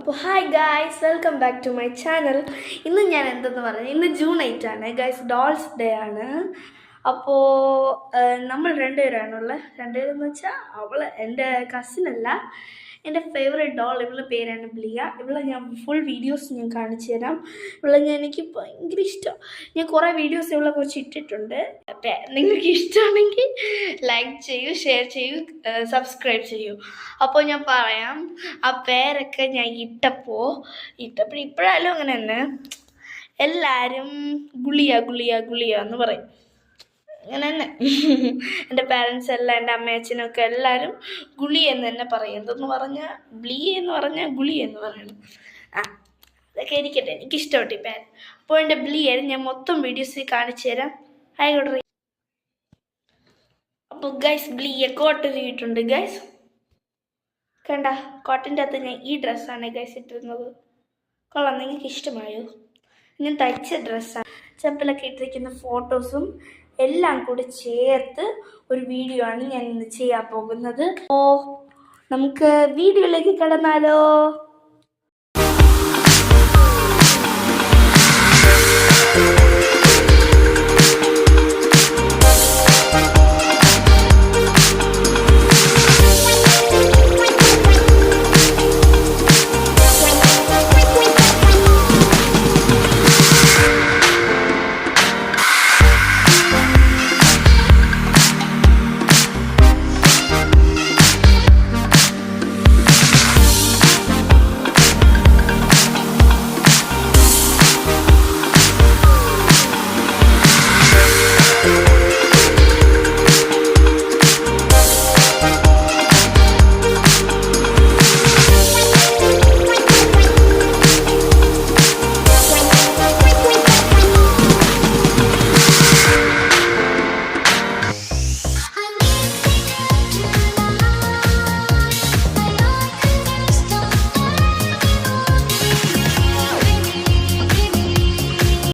അപ്പോൾ hi guys, welcome back to my channel. ഇന്ന് ഞാൻ എന്തെന്ന് പറഞ്ഞാൽ ഇന്ന് ജൂൺ 8 ആണ് ഗായ്സ്, ഡോൾസ് ഡേ ആണ്. അപ്പോൾ നമ്മൾ രണ്ടുപേരാണുള്ളത്. രണ്ടുപേരെന്ന് വെച്ചാൽ അവൾ എൻ്റെ കസിനല്ല, എൻ്റെ ഫേവറേറ്റ് ഡോൾ. ഇവളുടെ പേരാണ് ബ്ലിയ. ഇവളെ ഞാൻ ഫുൾ വീഡിയോസ് ഞാൻ കാണിച്ചു തരാം. എനിക്ക് ഭയങ്കര ഇഷ്ടം. ഞാൻ കുറേ വീഡിയോസ് ഇവളെ കുറിച്ച് ഇട്ടിട്ടുണ്ട്. നിങ്ങൾക്ക് ഇഷ്ടമാണെങ്കിൽ ലൈക്ക് ചെയ്യൂ, ഷെയർ ചെയ്യൂ, സബ്സ്ക്രൈബ് ചെയ്യൂ. അപ്പോൾ ഞാൻ പറയാം, ആ പേരൊക്കെ ഞാൻ ഇട്ടപ്പോൾ ഇപ്പോഴായാലും അങ്ങനെ തന്നെ എല്ലാവരും ഗുളിയ ഗുളിയ ഗുളിയ എന്ന് പറയും. അങ്ങനെ തന്നെ എൻ്റെ പാരൻസ് എല്ലാം, എൻ്റെ അമ്മയച്ഛനൊക്കെ എല്ലാവരും ഗുളി എന്ന് തന്നെ പറയും. എന്തെന്ന് പറഞ്ഞാൽ ബ്ലീ എന്ന് പറഞ്ഞാൽ ഗുളി എന്ന് പറയണം. അതൊക്കെ ഇരിക്കട്ടെ, എനിക്കിഷ്ടപ്പെട്ടു ഈ പേര്. അപ്പോൾ എൻ്റെ ബ്ലിയെ ഞാൻ മൊത്തം വീഡിയോസിൽ കാണിച്ചു തരാം. ആയിക്കോട്ടെ. അപ്പോൾ ഗൈസ്, ബ്ലിയെ കോട്ടൺ ഇട്ടിട്ടുണ്ട് ഗൈസ്. കണ്ട, കോട്ടൻ്റെ അകത്ത് ഞാൻ ഈ ഡ്രസ്സാണ് ഗൈസ് ഇട്ടിരുന്നത്. കൊള്ളാം, നിങ്ങൾക്ക് ഇഷ്ടമായോ? ഞാൻ തയ്ച്ച ഡ്രസ്സാണ്. ചെപ്പലൊക്കെ ഇട്ടിരിക്കുന്ന ഫോട്ടോസും എല്ലാം കൂടി ചേർത്ത് ഒരു വീഡിയോ ആണ് ഞാൻ ഇന്ന് ചെയ്യാൻ പോകുന്നത്. അപ്പോൾ നമുക്ക് വീഡിയോയിലേക്ക് കടന്നാലോ?